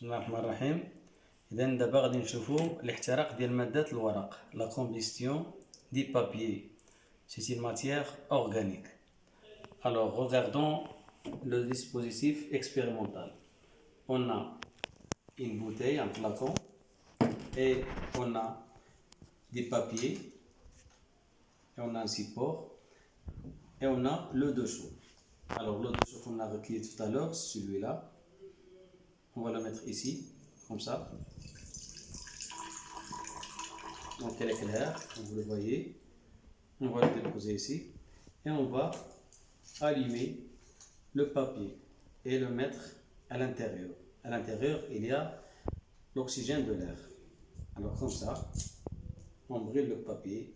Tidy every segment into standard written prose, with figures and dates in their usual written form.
بسم الله الرحمن الرحيم. إذا دابا غادي نشوفو الاحتراق ديال مادة الورق. La combustion du papier. C'est une matière organique. Alors regardons le dispositif expérimental. On a une bouteille, un flacon, et on a des papiers, et on a un support, et on a l'eau de chaud. Alors l'eau de chaud qu'on a recueilli tout à l'heure, celui-là, on va le mettre ici, comme ça. Donc elle est claire, vous le voyez. On va le déposer ici et on va allumer le papier et le mettre à l'intérieur. À l'intérieur, il y a l'oxygène de l'air. Alors comme ça, on brûle le papier.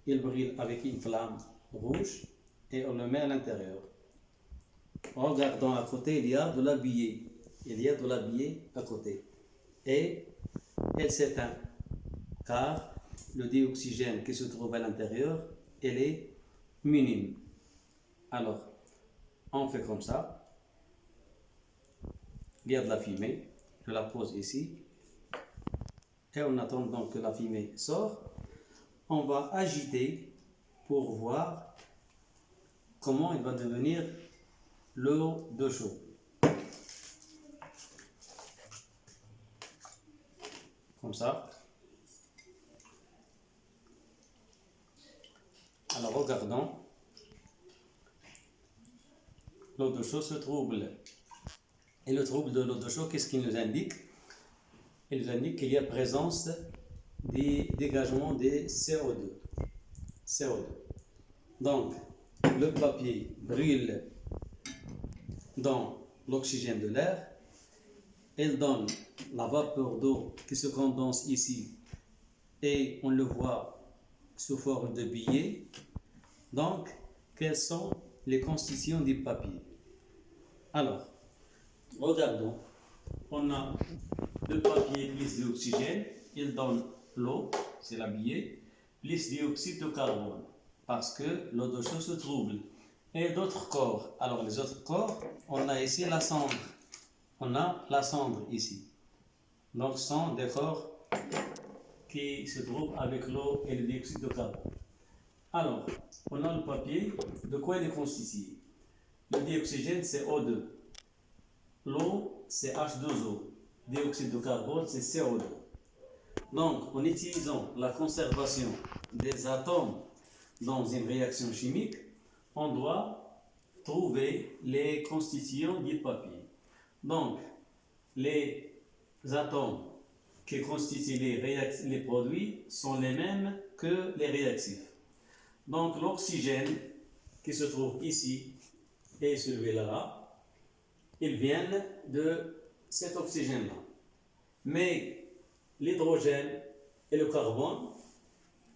Il brûle avec une flamme rouge et on le met à l'intérieur. Regardons à côté, il y a de la billée. Il y a de la billée à côté. Et elle s'éteint car le dioxygène qui se trouve à l'intérieur, elle est minime. Alors, on fait comme ça. Il y a de la fumée. Je la pose ici. Et en attendant que la fumée sort, on va agiter pour voir comment il va devenir l'eau de chaud. Comme ça. Alors regardons. L'eau de chaud se trouble. Et le trouble de l'eau de chaud, qu'est-ce qu'il nous indique? Il nous indique qu'il y a présence des dégagements de CO2. CO2. Donc, le papier brûle dans l'oxygène de l'air. Elle donne la vapeur d'eau qui se condense ici et on le voit sous forme de billets. Donc, quelles sont les constitutions du papier? Alors, regardons. On a le papier plus d'oxygène, il donne l'eau, c'est la billet, plus dioxyde de carbone, parce que l'eau de chaud se trouble. Et d'autres corps. Alors, les autres corps, on a ici la cendre. On a la cendre ici. Donc, ce sont des corps qui se trouvent avec l'eau et le dioxyde de carbone. Alors, on a le papier. De quoi il est constitué? Le dioxygène, c'est O2. L'eau, c'est H2O. Dioxyde de carbone, c'est CO2. Donc, en utilisant la conservation des atomes dans une réaction chimique, on doit trouver les constituants du papier. Donc, les atomes qui constituent les produits sont les mêmes que les réactifs. Donc, l'oxygène qui se trouve ici et celui-là, ils viennent de cet oxygène-là. Mais l'hydrogène et le carbone,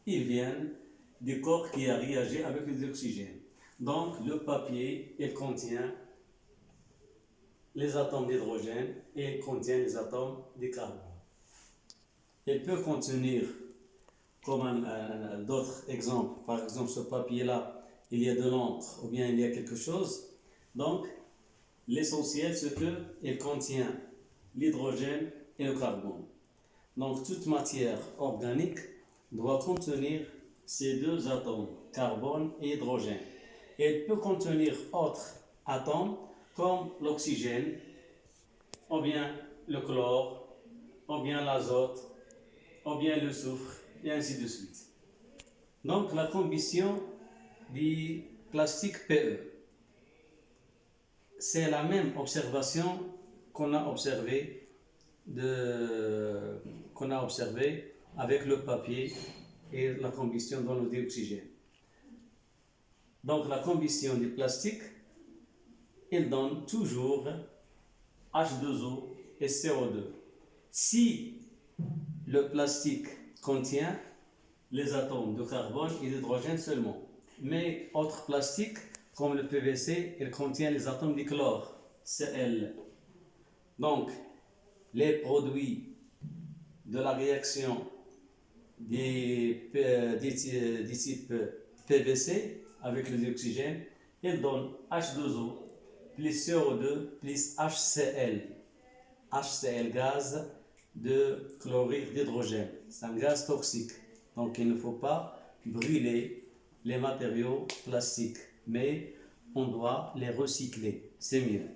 ils viennent du corps qui a réagi avec l'oxygène. Donc, le papier, il contient les atomes d'hydrogène et il contient les atomes de carbone. Il peut contenir, comme d'autres exemples, par exemple ce papier-là, il y a de l'encre ou bien il y a quelque chose. Donc, l'essentiel, c'est qu'il contient l'hydrogène et le carbone. Donc, toute matière organique doit contenir ces deux atomes, carbone et hydrogène. Et elle peut contenir autres atomes comme l'oxygène, ou bien le chlore, ou bien l'azote, ou bien le soufre, et ainsi de suite. Donc, la combustion du plastique PE. C'est la même observation qu'on a observée avec le papier et la combustion dans le dioxygène. Donc la combustion du plastique, il donne toujours H2O et CO2. Si le plastique contient les atomes de carbone et d'hydrogène seulement, mais autres plastiques comme le PVC, il contient les atomes du chlore, Cl. Donc, les produits de la réaction du type PVC avec le dioxygène, ils donnent H2O plus CO2 plus HCl. HCl, gaz de chlorure d'hydrogène. C'est un gaz toxique. Donc il ne faut pas brûler les matériaux plastiques, mais on doit les recycler. C'est mieux.